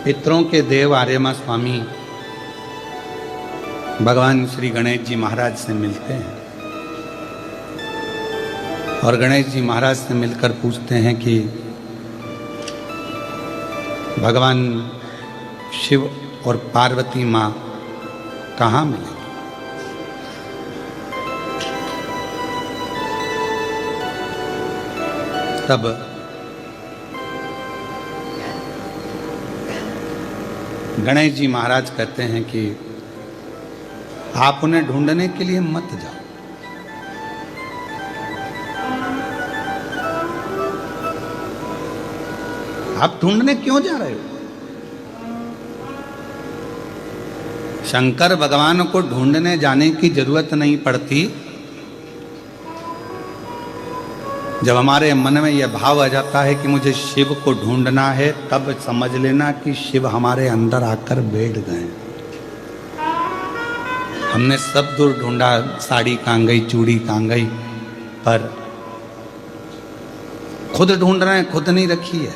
पितरों के देव आर्यमा स्वामी भगवान श्री गणेश जी महाराज से मिलते हैं और गणेश जी महाराज से मिलकर पूछते हैं कि भगवान शिव और पार्वती माँ कहाँ मिलेंगे। तब गणेश जी महाराज कहते हैं कि आप उन्हें ढूंढने के लिए मत जाओ, आप ढूंढने क्यों जा रहे हो। शंकर भगवान को ढूंढने जाने की जरूरत नहीं पड़ती। जब हमारे मन में यह भाव आ जाता है कि मुझे शिव को ढूंढना है, तब समझ लेना कि शिव हमारे अंदर आकर बैठ गए। हमने सब दूर ढूंढा, साड़ी कहाँ गई, चूड़ी कहाँ गई, पर खुद ढूंढ रहे हैं, खुद नहीं रखी है।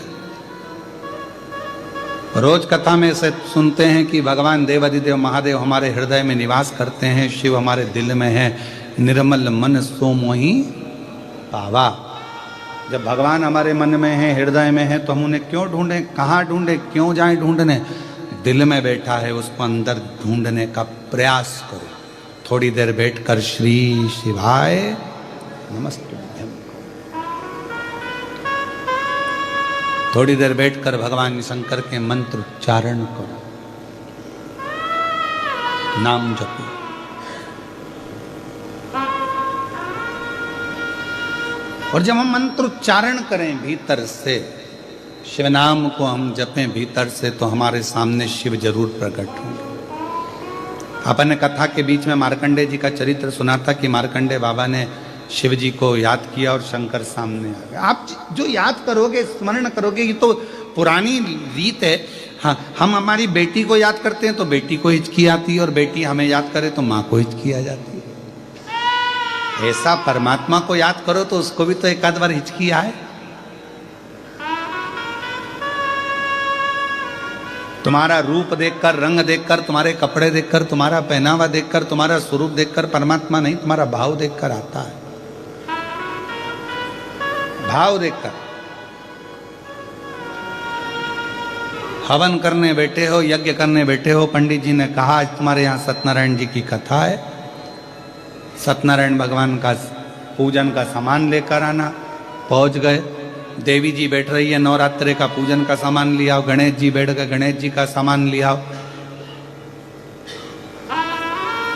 रोज कथा में से सुनते हैं कि भगवान देवाधिदेव महादेव हमारे हृदय में निवास करते हैं, शिव हमारे दिल में है, निर्मल मन सो मोहि पावा। जब भगवान हमारे मन में है, हृदय में है, तो हम उन्हें क्यों ढूंढें, कहाँ ढूंढें, क्यों जाएं ढूंढने। दिल में बैठा है, उसको अंदर ढूंढने का प्रयास करो। थोड़ी देर बैठकर श्री शिवाय नमस्तुभ्यं, थोड़ी देर बैठकर भगवान शंकर के मंत्र उच्चारण करो, नाम जपो। और जब हम मंत्र उच्चारण करें भीतर से, शिव नाम को हम जपें भीतर से, तो हमारे सामने शिव जरूर प्रकट होंगे। अपन ने कथा के बीच में मार्कंडे जी का चरित्र सुना था कि मार्कंडे बाबा ने शिव जी को याद किया और शंकर सामने आ गए। आप जो याद करोगे, स्मरण करोगे, ये तो पुरानी रीत है। हाँ, हम हमारी बेटी को याद करते हैं तो बेटी को हिचकी आती है, और बेटी हमें याद करे तो माँ को हिचकी आ जाती है। ऐसा परमात्मा को याद करो तो उसको भी तो एक आध बार हिचकी आए। तुम्हारा रूप देखकर, रंग देखकर, तुम्हारे कपड़े देखकर, तुम्हारा पहनावा देखकर, तुम्हारा स्वरूप देखकर परमात्मा नहीं, तुम्हारा भाव देखकर आता है। भाव देखकर। हवन करने बैठे हो, यज्ञ करने बैठे हो, पंडित जी ने कहा आज तुम्हारे यहाँ सत्यनारायण जी की कथा है, सत्यनारायण भगवान का पूजन का सामान लेकर आना। पहुंच गए, देवी जी बैठ रही है, नवरात्रे का पूजन का सामान लिया आओ। गणेश जी बैठ गए, गणेश जी का सामान लिया आओ।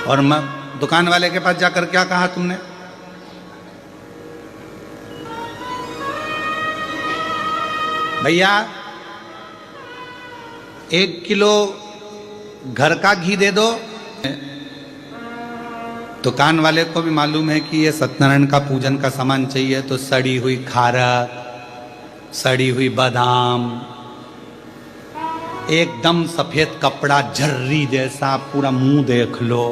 और मैं दुकान वाले के पास जाकर क्या कहा तुमने, भैया 1 किलो घर का घी दे दो। दुकान वाले को भी मालूम है कि ये सत्यनारायण का पूजन का सामान चाहिए, तो सड़ी हुई खारक, सड़ी हुई बादाम, एकदम सफेद कपड़ा झर्री जैसा, पूरा मुंह देख लो।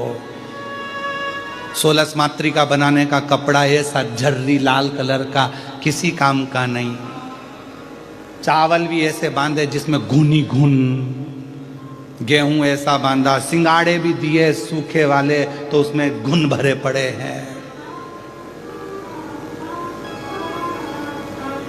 16 मातृका बनाने का कपड़ा ऐसा झर्री लाल कलर का, किसी काम का नहीं। चावल भी ऐसे बांधे जिसमें घुनी घुन, गेहूं ऐसा बांधा, सिंगाड़े भी दिए सूखे वाले तो उसमें घुन भरे पड़े हैं।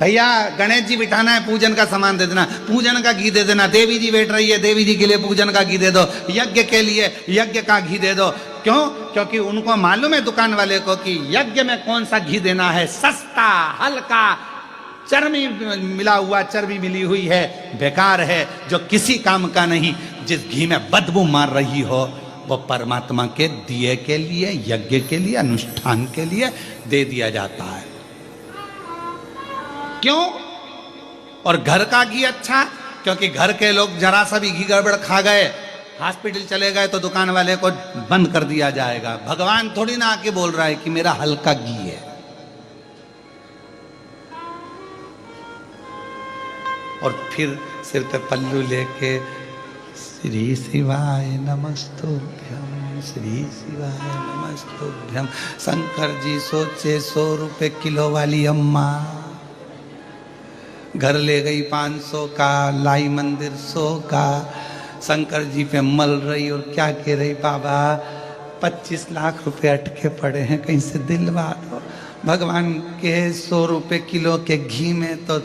भैया गणेश जी बिठाना है, पूजन का सामान दे देना, पूजन का घी दे देना। देवी जी बैठ रही है, देवी जी के लिए पूजन का घी दे दो। यज्ञ के लिए यज्ञ का घी दे दो। क्यों? क्योंकि उनको मालूम है दुकान वाले को कि यज्ञ में कौन सा घी देना है, सस्ता, हल्का, चर्बी मिला हुआ, चर्बी मिली हुई है, बेकार है, जो किसी काम का नहीं। जिस घी में बदबू मार रही हो वो परमात्मा के दिए के लिए, यज्ञ के लिए, अनुष्ठान के लिए दे दिया जाता है। क्यों? और घर का घी अच्छा, क्योंकि घर के लोग जरा सा भी घी गड़बड़ खा गए, हॉस्पिटल चले गए तो दुकान वाले को बंद कर दिया जाएगा। भगवान थोड़ी ना आके बोल रहा है कि मेरा हल्का घी है। और फिर सिर पे पल्लू लेके श्री शिवाय नमस्तुभ्यम, श्री शिवाय नमस्तुभ्यम। शंकर जी सोचे 100 रुपए किलो वाली अम्मा घर ले गई 500 का, लाई मंदिर 100 का, शंकर जी पे मल रही और क्या कह रही, बाबा 25 लाख रुपए अटके पड़े हैं, कहीं से दिलवा दो। भगवान के 100 रुपए किलो के घी में तो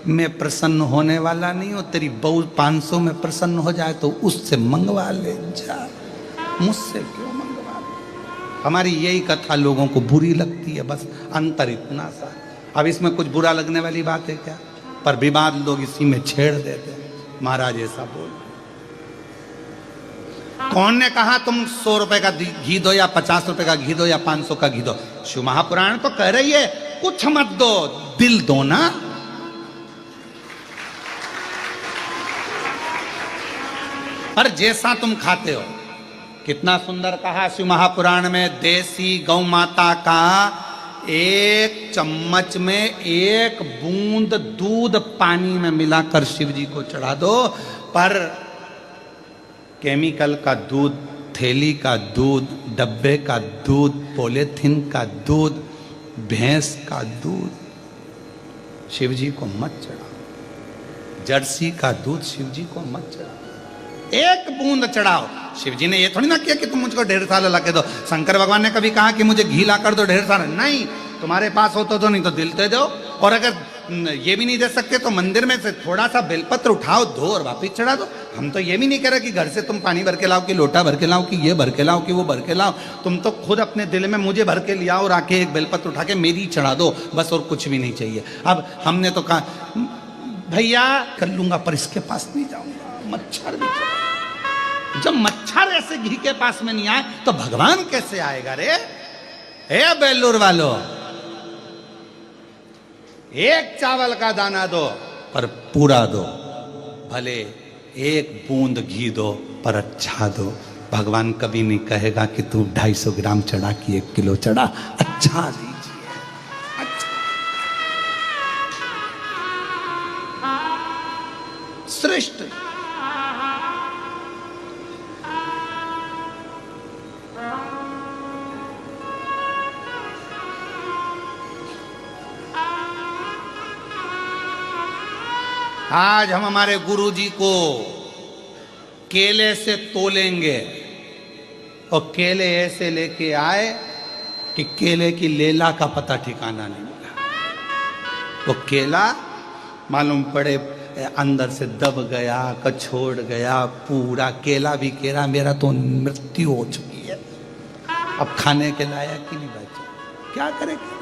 मैं प्रसन्न होने वाला नहीं हूँ, तेरी बहू 500 में प्रसन्न हो जाए तो उससे मंगवा ले जा, मुझसे क्यों मंगवा ले। हमारी यही कथा लोगों को बुरी लगती है, बस अंतर इतना सा। अब इसमें कुछ बुरा लगने वाली बात है क्या? पर विवाद लोग इसी में छेड़ देते हैं। महाराज ऐसा बोल, कौन ने कहा तुम 100 रुपए का घी दो या 50 रुपए का घी दो या 500 का घी दो? शिव महापुराण तो कह रही है कुछ मत दो, दिल दो ना। पर जैसा तुम खाते हो, कितना सुंदर कहा शिव महापुराण में, देसी गौ माता का 1 चम्मच में 1 बूंद दूध पानी में मिलाकर शिव जी को चढ़ा दो। पर केमिकल का दूध, थैली का दूध, डब्बे का दूध, पॉलीथिन का दूध, भैंस का दूध शिव जी को मत चढ़ाओ। जर्सी का दूध शिव जी को मत चढ़ाओ, 1 बूंद चढ़ाओ। शिव जी ने ये थोड़ी ना किया कि तुम मुझको 1.5 साल ला के दो। शंकर भगवान ने कभी कहा कि मुझे घी ला कर दो 1.5 साल? नहीं, तुम्हारे पास हो तो नहीं तो दिल दे दो। और अगर ये भी नहीं दे सकते तो मंदिर में से थोड़ा सा बेलपत्र उठाओ, धो और वापिस चढ़ा दो। हम तो ये भी नहीं कह रहे कि घर से तुम पानी भर के लाओ, कि लोटा भर के लाओ, कि ये भर के लाओ, कि वो भर के लाओ। तुम तो खुद अपने दिल में मुझे भर के लियाओ और आके 1 बेलपत्र उठा के मेरी चढ़ा दो, बस, और कुछ भी नहीं चाहिए। अब हमने तो कहा भैया कर लूंगा पर इसके पास नहीं जाऊंगा, मच्छर भी चढ़ा। जब मच्छर ऐसे घी के पास में नहीं आए तो भगवान कैसे आएगा रे? हे बेलूर वालों, 1 चावल का दाना दो पर पूरा दो, भले 1 बूंद घी दो पर अच्छा दो। भगवान कभी नहीं कहेगा कि तू 250 ग्राम चढ़ा कि 1 किलो चढ़ा, अच्छा दीजिए, अच्छा। श्रेष्ठ आज हम हमारे गुरु जी को केले से तोलेंगे और केले ऐसे लेके आए कि केले की लेला का पता ठिकाना नहीं मिला। वो केला मालूम पड़े अंदर से दब गया, कछोड़ गया, पूरा केला भी केला, मेरा तो मृत्यु हो चुकी है, अब खाने के लायक ही नहीं बचा, क्या करेंगे?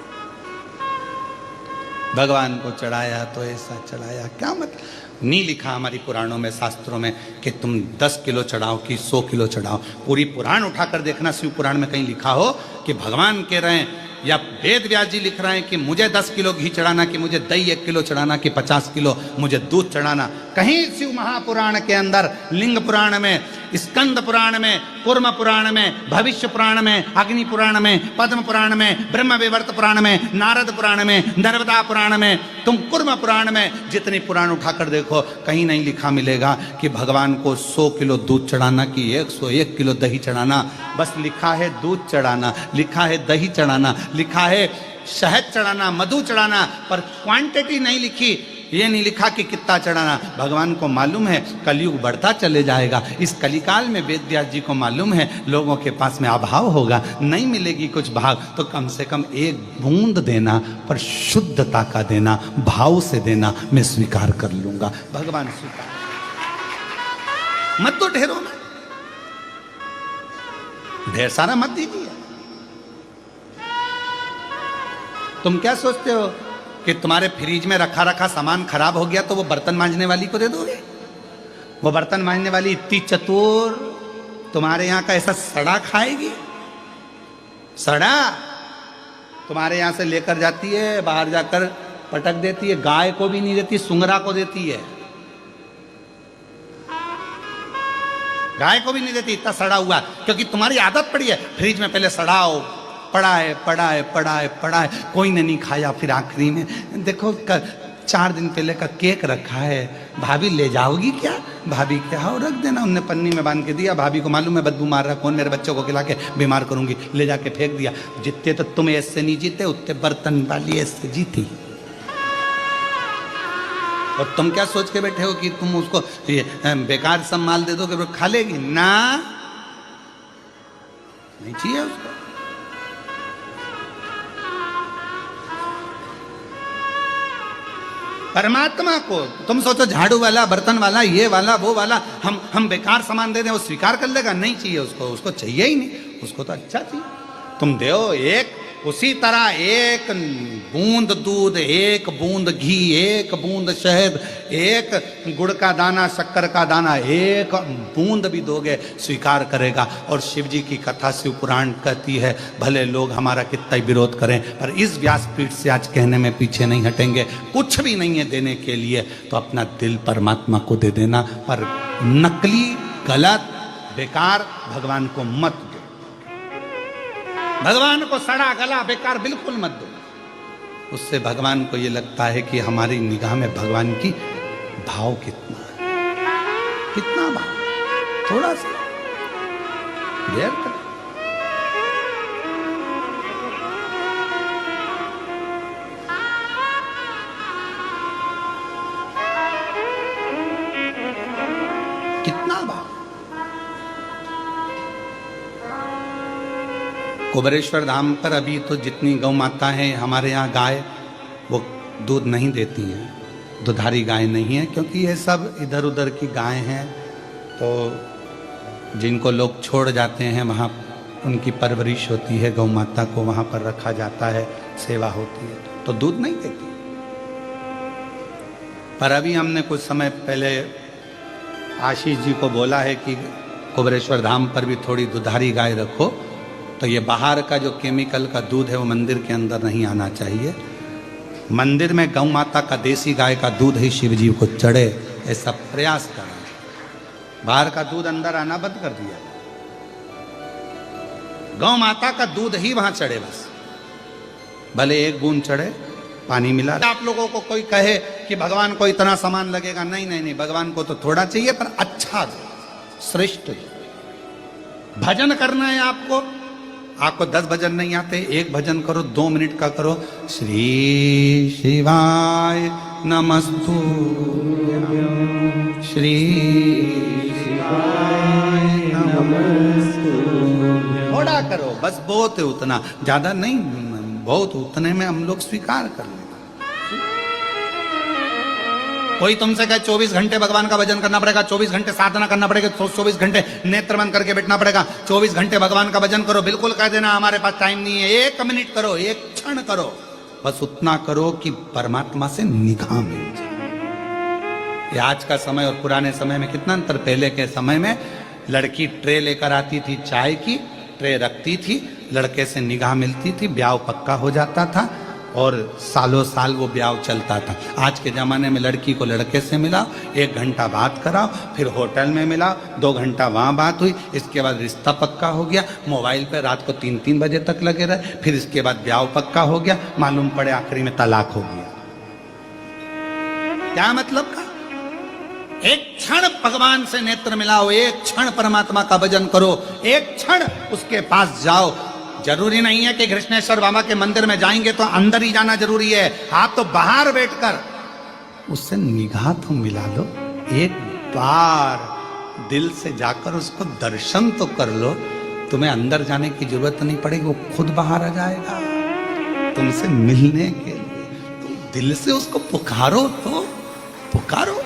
भगवान को चढ़ाया तो ऐसा चढ़ाया, क्या मतलब? नहीं लिखा हमारी पुराणों में, शास्त्रों में कि तुम 10 किलो चढ़ाओ कि 100 किलो चढ़ाओ। पूरी पुराण उठाकर देखना, शिव पुराण में कहीं लिखा हो कि भगवान कह रहे हैं या वेद व्यास जी लिख रहे हैं कि मुझे 10 किलो घी चढ़ाना, कि मुझे दही 1 किलो चढ़ाना, कि 50 किलो मुझे दूध चढ़ाना। कहीं शिव महापुराण के अंदर, लिंग पुराण में, स्कंद पुराण में, कूर्म पुराण में, भविष्य पुराण में, अग्नि पुराण में, पद्म पुराण में, ब्रह्म विवर्त पुराण में, नारद पुराण में, नर्मदा पुराण में, तुम कूर्म पुराण में जितनी पुराण उठाकर देखो, कहीं नहीं लिखा मिलेगा कि भगवान को 100 किलो दूध चढ़ाना कि 101 किलो दही चढ़ाना। बस लिखा है दूध चढ़ाना, लिखा है दही चढ़ाना, लिखा है शहद चढ़ाना, मधु चढ़ाना, पर क्वांटिटी नहीं लिखी। ये नहीं लिखा कि कितना चढ़ाना। भगवान को मालूम है कलयुग बढ़ता चले जाएगा, इस कलिकाल में वेद व्यास जी को मालूम है लोगों के पास में अभाव होगा, नहीं मिलेगी कुछ भाग, तो कम से कम 1 बूंद देना, पर शुद्धता का देना, भाव से देना, मैं स्वीकार कर लूंगा। भगवान स्वीकार मत तो ढेरों में, ढेर सारा मत दीजिए। तुम क्या सोचते हो कि तुम्हारे फ्रिज में रखा रखा सामान खराब हो गया तो वो बर्तन मांजने वाली को दे दोगे? वो बर्तन मांजने वाली इतनी चतुर तुम्हारे यहाँ का ऐसा सड़ा खाएगी? सड़ा तुम्हारे यहाँ से लेकर जाती है, बाहर जाकर पटक देती है, गाय को भी नहीं देती, सुंगरा को देती है, गाय को भी नहीं देती, इतना सड़ा हुआ, क्योंकि तुम्हारी आदत पड़ी है फ्रिज में पहले सड़ाओ, पड़ा है पड़ा है पड़ा है पड़ा है, कोई ने नहीं खाया, फिर आखिरी में देखो 4 दिन पहले का केक रखा है, भाभी ले जाओगी क्या? भाभी क्या हो, रख देना। उनने पन्नी में बांध के दिया, भाभी को मालूम है बदबू मार रहा, कौन मेरे बच्चों को खिला के बीमार करूंगी, ले जाके फेंक दिया। जितने तो तुम ऐसे नहीं जीते, उतने बर्तन वाली ऐसे जीती। और तुम क्या सोच के बैठे हो कि तुम उसको बेकार सब माल दे दोगे, वो खा लेगी ना, नहीं चाहिए उसको। परमात्मा को तुम सोचो झाड़ू वाला, बर्तन वाला, ये वाला, वो वाला, हम बेकार सामान दे दें, वो स्वीकार कर लेगा? नहीं चाहिए उसको, उसको चाहिए ही नहीं, उसको तो अच्छा चाहिए। तुम दो एक, उसी तरह एक बूंद दूध, एक बूंद घी, एक बूंद शहद, एक गुड़ का दाना, शक्कर का दाना, एक बूंद भी दोगे स्वीकार करेगा। और शिव जी की कथा शिव पुराण कहती है, भले लोग हमारा कितना ही विरोध करें, पर इस व्यासपीठ से आज कहने में पीछे नहीं हटेंगे। कुछ भी नहीं है देने के लिए, तो अपना दिल परमात्मा को दे देना, पर नकली, गलत, बेकार भगवान को मत दो। भगवान को सड़ा गला बेकार बिल्कुल मत दो। उससे भगवान को ये लगता है कि हमारी निगाह में भगवान की भाव कितना है, कितना भाव, थोड़ा सा देर कर। कितना भाव। कुबेरेश्वर धाम पर अभी तो जितनी गौ माता हैं हमारे यहाँ, गाय वो दूध नहीं देती हैं, दुधारी गाय नहीं है, क्योंकि ये सब इधर उधर की गाय हैं। तो जिनको लोग छोड़ जाते हैं वहाँ उनकी परवरिश होती है, गौ माता को वहाँ पर रखा जाता है, सेवा होती है, तो दूध नहीं देती। पर अभी हमने कुछ समय पहले आशीष जी को बोला है कि कुबेरेश्वर धाम पर भी थोड़ी दुधारी गाय रखो, तो ये बाहर का जो केमिकल का दूध है वो मंदिर के अंदर नहीं आना चाहिए। मंदिर में गौ माता का देसी गाय का दूध ही शिव जी को चढ़े, ऐसा प्रयास करें। बाहर का दूध अंदर आना बंद कर दिया, गौ माता का दूध ही वहां चढ़े, बस भले एक बूंद चढ़े, पानी मिला। आप लोगों को कोई कहे कि भगवान को इतना सामान लगेगा, नहीं नहीं नहीं, भगवान को तो थोड़ा चाहिए, पर अच्छा श्रेष्ठ। भजन करना है आपको, आपको 10 भजन नहीं आते, एक भजन करो, 2 मिनट का करो। श्री शिवाय नमस्तु, श्री शिवाय नमस्तु, थोड़ा करो, बस बहुत है उतना, ज्यादा नहीं, बहुत उतने में हम लोग स्वीकार कर लेते। कोई तुमसे कहे 24 घंटे भगवान का भजन करना पड़ेगा, 24 घंटे साधना करना पड़ेगा, 24 घंटे नेत्र बंद करके बैठना पड़ेगा, 24 घंटे भगवान का भजन करो, बिल्कुल कह देना हमारे पास टाइम नहीं है। 1 मिनट करो, 1 क्षण करो, बस उतना करो कि परमात्मा से निगाह मिल जाए। ये आज का समय और पुराने समय में कितना अंतर। पहले के समय में लड़की ट्रे लेकर आती थी, चाय की ट्रे रखती थी, लड़के से निगाह मिलती थी, ब्याह पक्का हो जाता था और सालों साल वो ब्याह चलता था। आज के ज़माने में लड़की को लड़के से मिलाओ, 1 घंटा बात कराओ, फिर होटल में मिलाओ, 2 घंटा वहाँ बात हुई, इसके बाद रिश्ता पक्का हो गया, मोबाइल पे रात को 3-3 बजे तक लगे रहे, फिर इसके बाद ब्याह पक्का हो गया, मालूम पड़े आखिरी में तलाक हो गया। क्या मतलब का? एक क्षण भगवान से नेत्र मिलाओ, एक क्षण परमात्मा का भजन करो, एक क्षण उसके पास जाओ। जरूरी नहीं है कि कृष्णेश्वर बाबा के मंदिर में जाएंगे तो अंदर ही जाना जरूरी है, आप तो बाहर बैठकर उससे निगाह तो मिला लो, एक बार दिल से जाकर उसको दर्शन तो कर लो। तुम्हें अंदर जाने की जरूरत नहीं पड़ेगी, वो खुद बाहर आ जाएगा तुमसे मिलने के लिए। तुम दिल से उसको पुकारो तो पुकारो।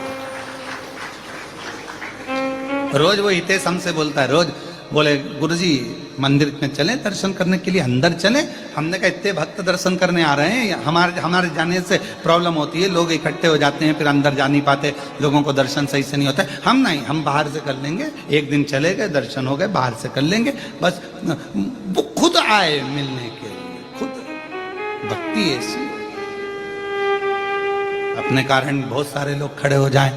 रोज वो हितेश हमसे बोलता है, रोज बोले गुरुजी मंदिर में चले दर्शन करने के लिए, अंदर चले। हमने कहा इतने भक्त दर्शन करने आ रहे हैं, हमारे जाने से प्रॉब्लम होती है, लोग इकट्ठे हो जाते हैं, फिर अंदर जा नहीं पाते, लोगों को दर्शन सही से नहीं होता है। हम नहीं, हम बाहर से कर लेंगे, एक दिन चले गए, दर्शन हो गए, बाहर से कर लेंगे, बस वो खुद आए मिलने के लिए, खुद। भक्ति ऐसी, अपने कारण बहुत सारे लोग खड़े हो जाएं,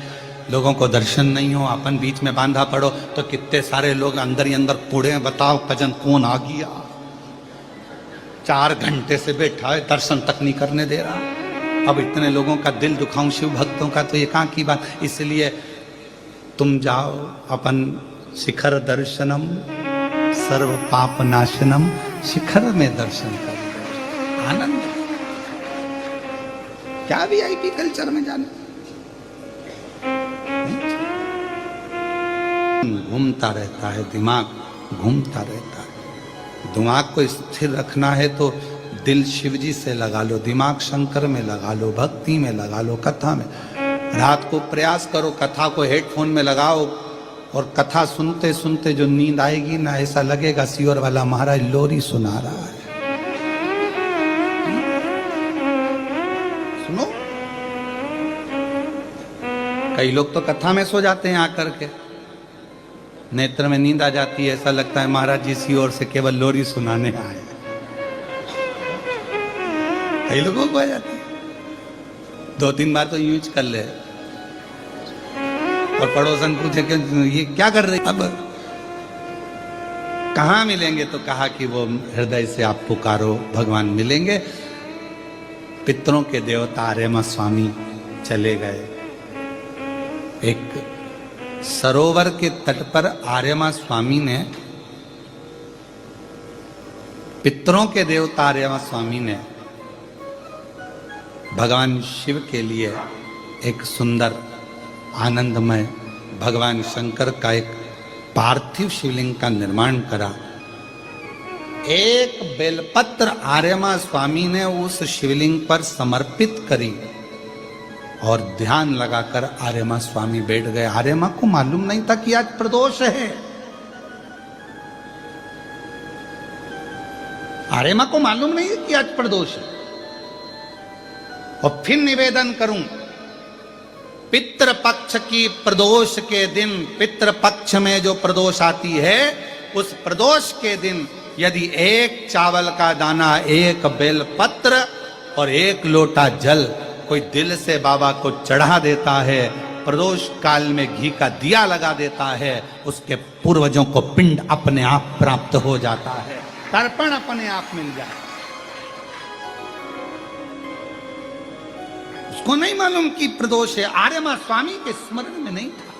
लोगों को दर्शन नहीं हो, अपन बीच में बांधा पड़ो, तो कितने सारे लोग अंदर ही अंदर कूड़े, बताओ कजन कौन आ गया, 4 घंटे से बैठा है, दर्शन तक नहीं करने दे रहा। अब इतने लोगों का दिल दुखाऊं शिव भक्तों का, तो ये कहाँ की बात। इसलिए तुम जाओ, अपन शिखर दर्शनम सर्व पाप नाशनम, शिखर में दर्शन करो, आनंद। क्या VIP कल्चर में जाना, घूमता रहता है, दिमाग घूमता रहता है। दिमाग को स्थिर रखना है तो दिल शिव जी से लगा लो, दिमाग शंकर में लगा लो, भक्ति में लगा लो, कथा में। रात को प्रयास करो, कथा को हेडफोन में लगाओ और कथा सुनते सुनते जो नींद आएगी ना, ऐसा लगेगा सियोर वाला महाराज लोरी सुना रहा है। सुनो, कई लोग तो कथा में सो जाते हैं आकर के, नेत्र में नींद आ जाती है, ऐसा लगता है महाराज जी इसी ओर से केवल लोरी सुनाने आए। कई लोगों को आ जाती है, 2-3 बार तो यूज कर ले और पड़ोसन पूछे कि ये क्या कर रहे। अब कहाँ मिलेंगे, तो कहा कि वो हृदय से आप पुकारो, भगवान मिलेंगे। पितरों के देवता आर्यमा स्वामी चले गए। एक सरोवर के तट पर आर्यमा स्वामी ने, पितरों के देवता आर्यमा स्वामी ने भगवान शिव के लिए एक सुंदर आनंदमय भगवान शंकर का एक पार्थिव शिवलिंग का निर्माण करा। एक बेलपत्र आर्यमा स्वामी ने उस शिवलिंग पर समर्पित करी और ध्यान लगाकर आर्यमा स्वामी बैठ गए। आर्यमा को मालूम नहीं था कि आज प्रदोष है। आर्यमा को मालूम नहीं है कि आज प्रदोष है। और फिर निवेदन करूं, पितृपक्ष की प्रदोष के दिन, पितृपक्ष में जो प्रदोष आती है, उस प्रदोष के दिन यदि एक चावल का दाना, एक बेलपत्र और एक लोटा जल कोई दिल से बाबा को चढ़ा देता है, प्रदोष काल में घी का दिया लगा देता है, उसके पूर्वजों को पिंड अपने आप प्राप्त हो जाता है, तर्पण अपने आप मिल जाता है। उसको नहीं मालूम कि प्रदोष है। आर्यमा स्वामी के स्मरण में नहीं था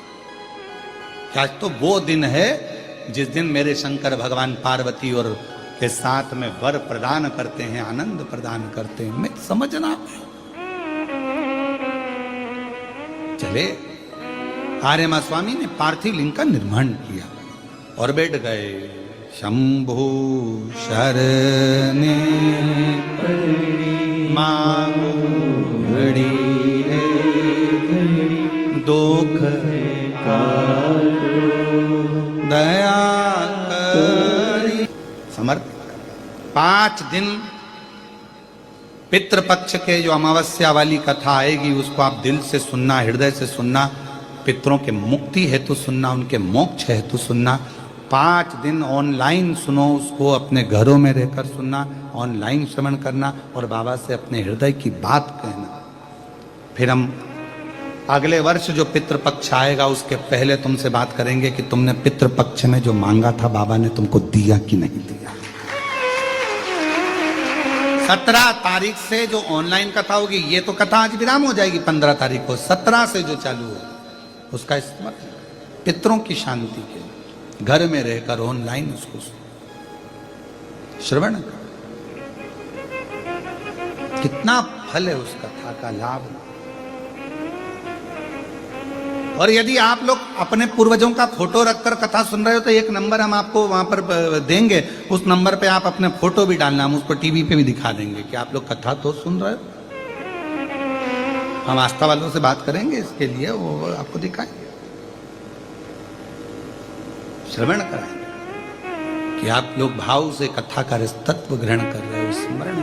कि आज तो वो दिन है जिस दिन मेरे शंकर भगवान पार्वती और के साथ में वर प्रदान करते हैं, आनंद प्रदान करते हैं। मैं समझना चले, आर्यमा स्वामी ने पार्थिव लिंग का निर्माण किया और बैठ गए। शंभु शरणे मांगो घड़ी दुख दया करी। समर्पित 5 दिन पितृपक्ष के जो अमावस्या वाली कथा आएगी, उसको आप दिल से सुनना, हृदय से सुनना, पितरों के मुक्ति हेतु सुनना, उनके मोक्ष हेतु सुनना। 5 दिन ऑनलाइन सुनो, उसको अपने घरों में रहकर सुनना, ऑनलाइन श्रवण करना और बाबा से अपने हृदय की बात कहना। फिर हम अगले वर्ष जो पितृपक्ष आएगा उसके पहले तुमसे बात करेंगे कि तुमने पितृपक्ष में जो मांगा था बाबा ने तुमको दिया कि नहीं दिया। 17 तारीख से जो ऑनलाइन कथा होगी, ये तो कथा आज विराम हो जाएगी 15 तारीख को, 17 से जो चालू हो उसका इस्तेमाल पितरों की शांति के घर में रहकर ऑनलाइन उसको श्रवण कर। कितना फल है उस कथा का, लाभ। और यदि आप लोग अपने पूर्वजों का फोटो रखकर कथा सुन रहे हो तो एक नंबर हम आपको वहां पर देंगे, उस नंबर पे आप अपने फोटो भी डालना, हम उसको टीवी पे भी दिखा देंगे कि आप लोग कथा तो सुन रहे हो। हम आस्था वालों से बात करेंगे इसके लिए, वो आपको दिखाएंगे, श्रवण कराएंगे कि आप लोग भाव से कथा का तत्व ग्रहण कर रहे हो, स्मरण